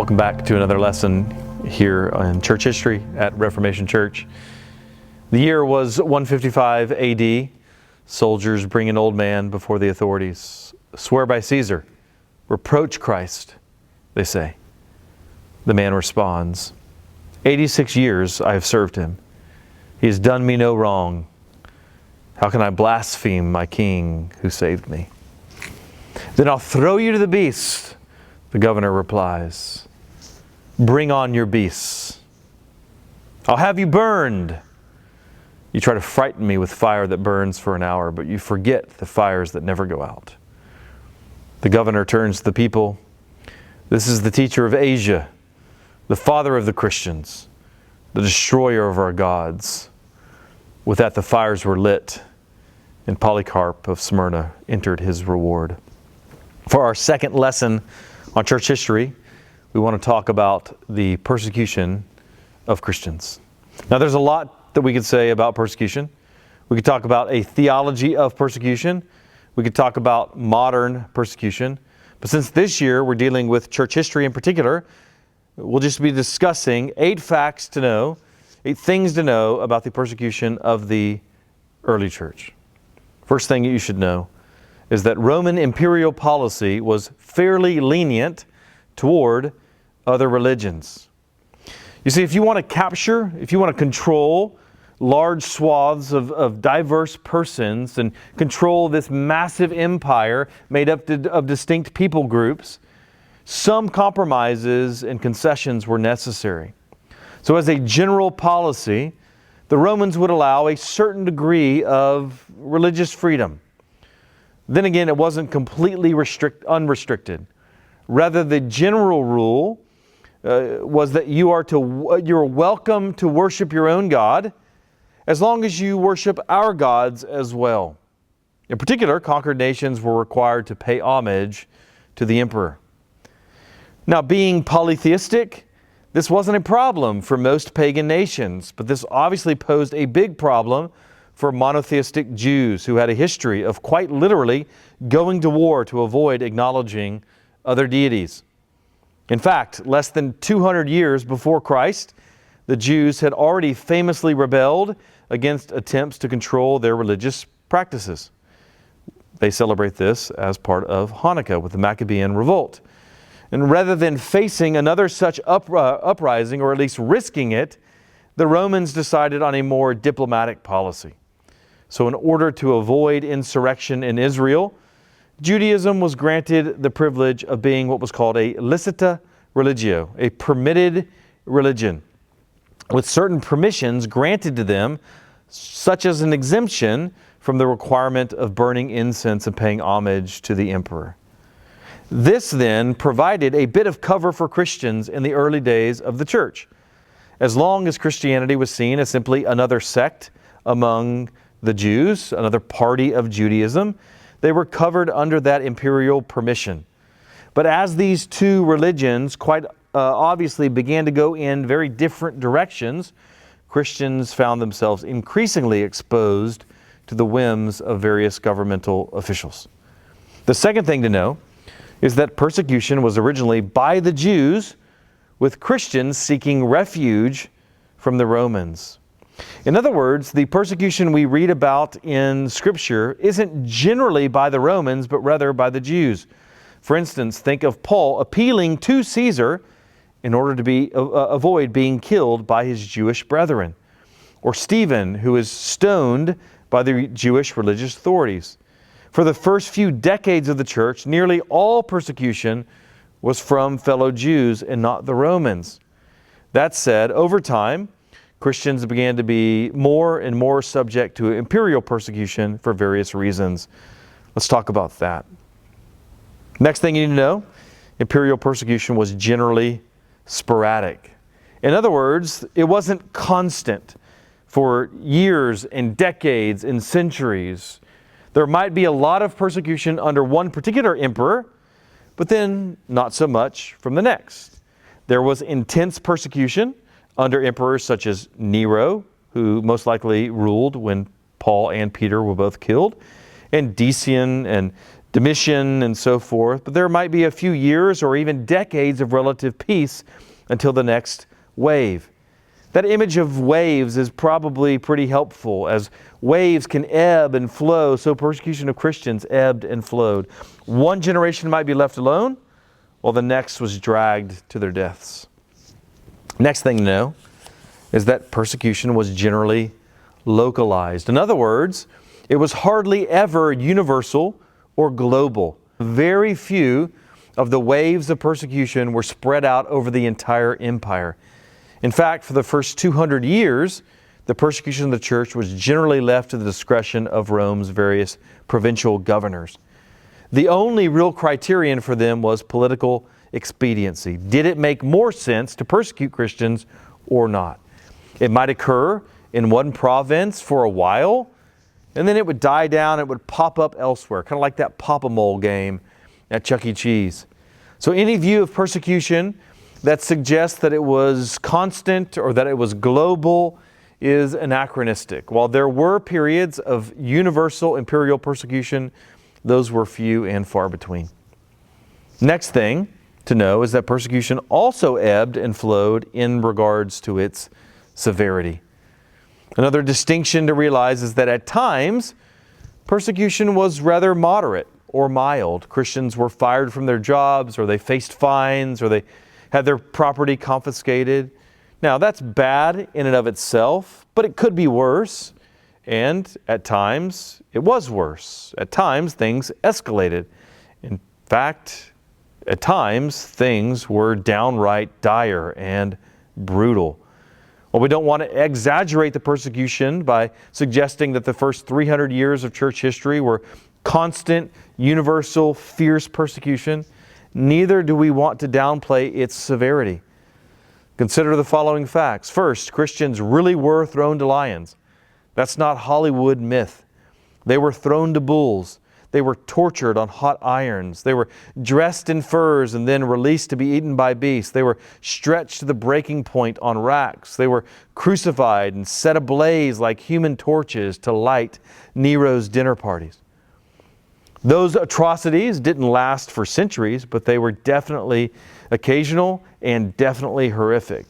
Welcome back to another lesson here in church history at Reformation Church. The year was 155 AD. Soldiers bring an old man before the authorities. Swear by Caesar. Reproach Christ, they say. The man responds, 86 years I have served him. He has done me no wrong. How can I blaspheme my king who saved me? Then I'll throw you to the beasts, the governor replies. Bring on your beasts. I'll have you burned. You try to frighten me with fire that burns for an hour, but you forget the fires that never go out. The governor turns to the people. This is the teacher of Asia, the father of the Christians, the destroyer of our gods. With that, the fires were lit, and Polycarp of Smyrna entered his reward. For our second lesson on church history, we want to talk about the persecution of Christians. Now, there's a lot that we could say about persecution. We could talk about a theology of persecution. We could talk about modern persecution. But since this year we're dealing with church history in particular, we'll just be discussing 8 things to know about the persecution of the early church. First thing you should know is that Roman imperial policy was fairly lenient toward other religions. You see, if you want to control large swaths of diverse persons and control this massive empire made up of distinct people groups, some compromises and concessions were necessary. So as a general policy, the Romans would allow a certain degree of religious freedom. Then again, it wasn't completely unrestricted. Rather, the general rule was that you're welcome to worship your own God as long as you worship our gods as well. In particular, conquered nations were required to pay homage to the emperor. Now, being polytheistic, this wasn't a problem for most pagan nations, but this obviously posed a big problem for monotheistic Jews who had a history of quite literally going to war to avoid acknowledging other deities. In fact, less than 200 years before Christ, the Jews had already famously rebelled against attempts to control their religious practices. They celebrate this as part of Hanukkah with the Maccabean revolt. And rather than facing another such uprising, or at least risking it, the Romans decided on a more diplomatic policy. So in order to avoid insurrection in Israel, Judaism was granted the privilege of being what was called a licita religio, a permitted religion, with certain permissions granted to them, such as an exemption from the requirement of burning incense and paying homage to the emperor. This then provided a bit of cover for Christians in the early days of the church. As long as Christianity was seen as simply another sect among the Jews, another party of Judaism, they were covered under that imperial permission. But as these two religions quite obviously began to go in very different directions, Christians found themselves increasingly exposed to the whims of various governmental officials. The second thing to know is that persecution was originally by the Jews, with Christians seeking refuge from the Romans. In other words, the persecution we read about in Scripture isn't generally by the Romans, but rather by the Jews. For instance, think of Paul appealing to Caesar in order to avoid being killed by his Jewish brethren. Or Stephen, who is stoned by the Jewish religious authorities. For the first few decades of the church, nearly all persecution was from fellow Jews and not the Romans. That said, over time, Christians began to be more and more subject to imperial persecution for various reasons. Let's talk about that. Next thing you need to know, imperial persecution was generally sporadic. In other words, it wasn't constant for years and decades and centuries. There might be a lot of persecution under one particular emperor, but then not so much from the next. There was intense persecution under emperors such as Nero, who most likely ruled when Paul and Peter were both killed, and Decian and Domitian and so forth, but there might be a few years or even decades of relative peace until the next wave. That image of waves is probably pretty helpful. As waves can ebb and flow, so persecution of Christians ebbed and flowed. One generation might be left alone, while the next was dragged to their deaths. Next thing to know is that persecution was generally localized. In other words, it was hardly ever universal or global. Very few of the waves of persecution were spread out over the entire empire. In fact, for the first 200 years, the persecution of the church was generally left to the discretion of Rome's various provincial governors. The only real criterion for them was political expediency. Did it make more sense to persecute Christians or not? It might occur in one province for a while, and then it would die down, it would pop up elsewhere, kind of like that Pop-A-Mole game at Chuck E. Cheese. So any view of persecution that suggests that it was constant or that it was global is anachronistic. While there were periods of universal imperial persecution, those were few and far between. Next thing to know is that persecution also ebbed and flowed in regards to its severity. Another distinction to realize is that at times, persecution was rather moderate or mild. Christians were fired from their jobs, or they faced fines, or they had their property confiscated. Now, that's bad in and of itself, but it could be worse. And at times, it was worse. At times, things escalated. In fact, at times, things were downright dire and brutal. Well, we don't want to exaggerate the persecution by suggesting that the first 300 years of church history were constant, universal, fierce persecution. Neither do we want to downplay its severity. Consider the following facts. First, Christians really were thrown to lions. That's not Hollywood myth. They were thrown to bulls. They were tortured on hot irons. They were dressed in furs and then released to be eaten by beasts. They were stretched to the breaking point on racks. They were crucified and set ablaze like human torches to light Nero's dinner parties. Those atrocities didn't last for centuries, but they were definitely occasional and definitely horrific.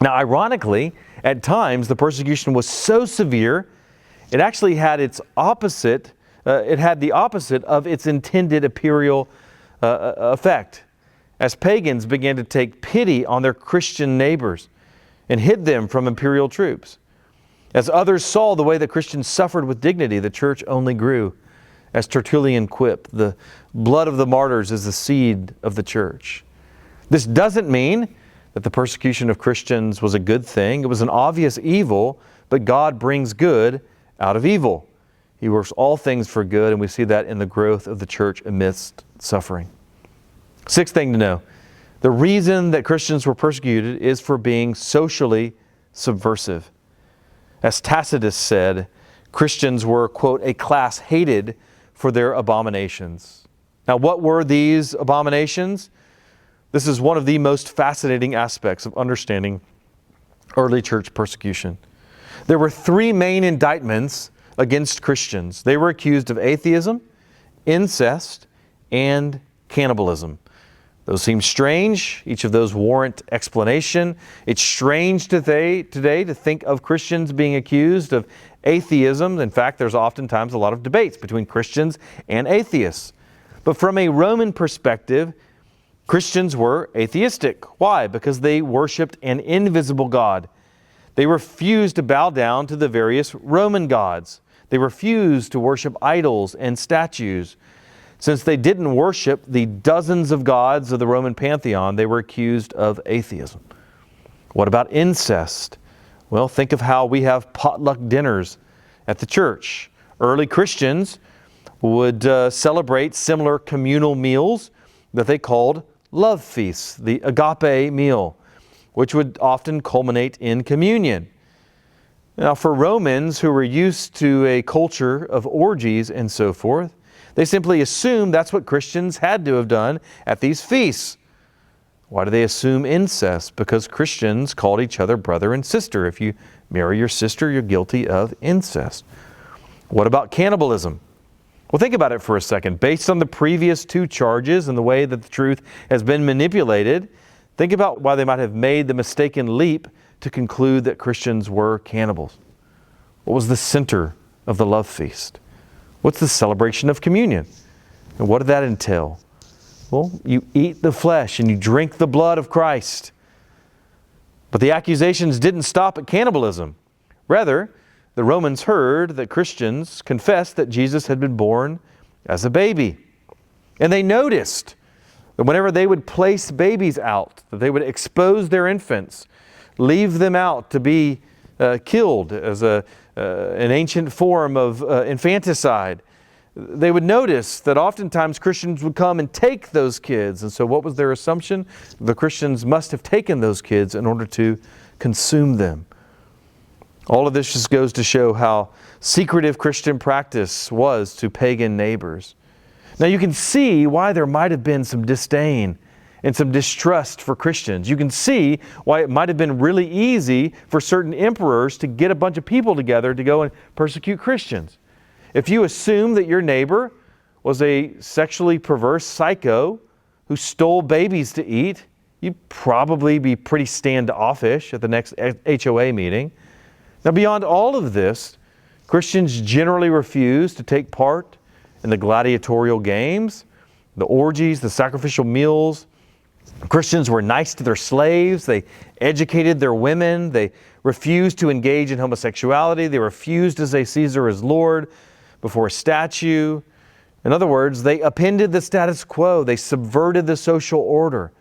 Now, ironically, at times the persecution was so severe, it actually had its opposite. It had the opposite of its intended imperial effect, as pagans began to take pity on their Christian neighbors and hid them from imperial troops. As others saw the way that Christians suffered with dignity, the church only grew. As Tertullian quipped, the blood of the martyrs is the seed of the church. This doesn't mean that the persecution of Christians was a good thing. It was an obvious evil, but God brings good out of evil. He works all things for good, and we see that in the growth of the church amidst suffering. Sixth thing to know, the reason that Christians were persecuted is for being socially subversive. As Tacitus said, Christians were, quote, a class hated for their abominations. Now, what were these abominations? This is one of the most fascinating aspects of understanding early church persecution. There were three main indictments against Christians. They were accused of atheism, incest, and cannibalism. Those seem strange. Each of those warrant explanation. It's strange today to think of Christians being accused of atheism. In fact, there's oftentimes a lot of debates between Christians and atheists. But from a Roman perspective, Christians were atheistic. Why? Because they worshiped an invisible God. They refused to bow down to the various Roman gods. They refused to worship idols and statues. Since they didn't worship the dozens of gods of the Roman pantheon, they were accused of atheism. What about incest? Well, think of how we have potluck dinners at the church. Early Christians would celebrate similar communal meals that they called love feasts, the agape meal, which would often culminate in communion. Now, for Romans who were used to a culture of orgies and so forth, they simply assumed that's what Christians had to have done at these feasts. Why do they assume incest? Because Christians called each other brother and sister. If you marry your sister, you're guilty of incest. What about cannibalism? Well, think about it for a second. Based on the previous two charges and the way that the truth has been manipulated, think about why they might have made the mistaken leap to conclude that Christians were cannibals. What was the center of the love feast? What's the celebration of communion? And what did that entail? Well, you eat the flesh and you drink the blood of Christ. But the accusations didn't stop at cannibalism. Rather, the Romans heard that Christians confessed that Jesus had been born as a baby. And they noticed that whenever they would place babies out, that they would expose their infants, leave them out to be killed as an ancient form of infanticide. They would notice that oftentimes Christians would come and take those kids. And so what was their assumption? The Christians must have taken those kids in order to consume them. All of this just goes to show how secretive Christian practice was to pagan neighbors. Now you can see why there might have been some disdain and some distrust for Christians. You can see why it might have been really easy for certain emperors to get a bunch of people together to go and persecute Christians. If you assume that your neighbor was a sexually perverse psycho who stole babies to eat, you'd probably be pretty standoffish at the next HOA meeting. Now, beyond all of this, Christians generally refused to take part in the gladiatorial games, the orgies, the sacrificial meals. Christians were nice to their slaves. They educated their women. They refused to engage in homosexuality. They refused to say Caesar is Lord before a statue. In other words, they upended the status quo. They subverted the social order.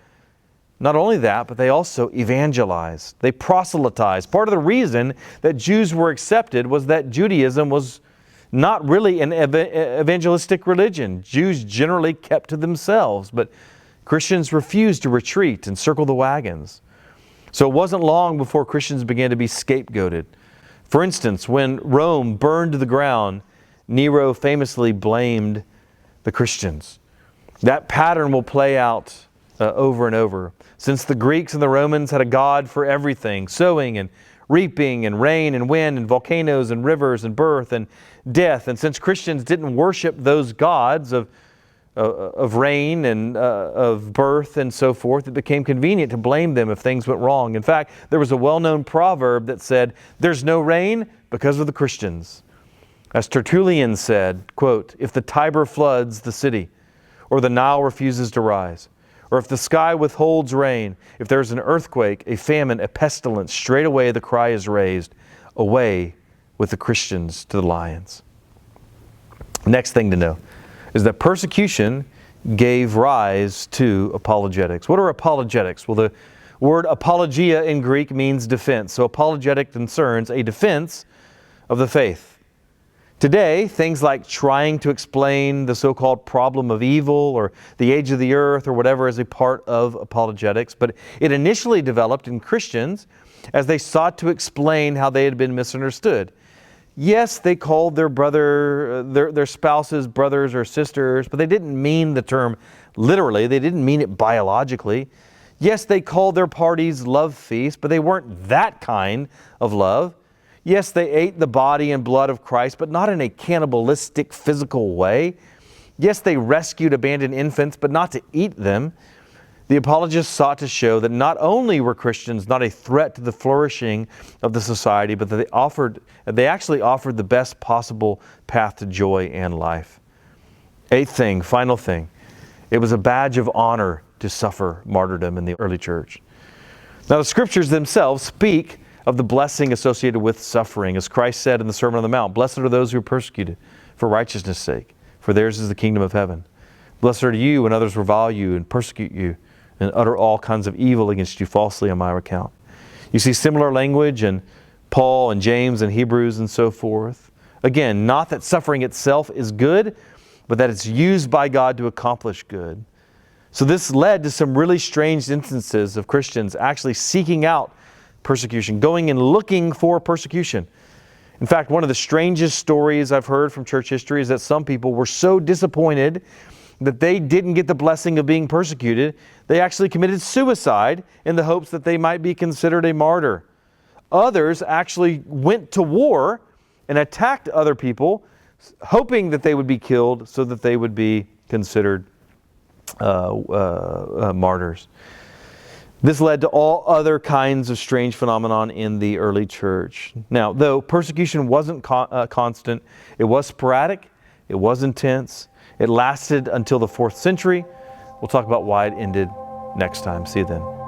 Not only that, but they also evangelized. They proselytized. Part of the reason that Jews were accepted was that Judaism was not really an evangelistic religion. Jews generally kept to themselves, but Christians refused to retreat and circle the wagons. So it wasn't long before Christians began to be scapegoated. For instance, when Rome burned to the ground, Nero famously blamed the Christians. That pattern will play out over and over. Since the Greeks and the Romans had a god for everything, sowing and reaping and rain and wind and volcanoes and rivers and birth and death, and since Christians didn't worship those gods of rain and of birth and so forth, it became convenient to blame them if things went wrong. In fact, there was a well-known proverb that said, "There's no rain because of the Christians." As Tertullian said, quote, "If the Tiber floods the city, or the Nile refuses to rise, or if the sky withholds rain, if there's an earthquake, a famine, a pestilence, straight away the cry is raised, away with the Christians to the lions." Next thing to know is that persecution gave rise to apologetics. What are apologetics? Well, the word apologia in Greek means defense. So apologetic concerns a defense of the faith. Today, things like trying to explain the so-called problem of evil or the age of the earth or whatever is a part of apologetics, but it initially developed in Christians as they sought to explain how they had been misunderstood. Yes, they called their spouses brothers or sisters, but they didn't mean the term literally. They didn't mean it biologically. Yes, they called their parties love feasts, but they weren't that kind of love. Yes, they ate the body and blood of Christ, but not in a cannibalistic, physical way. Yes, they rescued abandoned infants, but not to eat them. The apologists sought to show that not only were Christians not a threat to the flourishing of the society, but that they actually offered the best possible path to joy and life. Eighth thing, final thing, it was a badge of honor to suffer martyrdom in the early church. Now, the scriptures themselves speak of the blessing associated with suffering. As Christ said in the Sermon on the Mount, "Blessed are those who are persecuted for righteousness' sake, for theirs is the kingdom of heaven. Blessed are you when others revile you and persecute you and utter all kinds of evil against you falsely on my account." You see similar language in Paul and James and Hebrews and so forth. Again, not that suffering itself is good, but that it's used by God to accomplish good. So this led to some really strange instances of Christians actually seeking out persecution, going and looking for persecution. In fact, one of the strangest stories I've heard from church history is that some people were so disappointed that they didn't get the blessing of being persecuted, they actually committed suicide in the hopes that they might be considered a martyr. Others actually went to war and attacked other people hoping that they would be killed so that they would be considered martyrs. This led to all other kinds of strange phenomenon in the early church. Now, though persecution wasn't constant, it was sporadic, it was intense, it lasted until the 4th century. We'll talk about why it ended next time. See you then.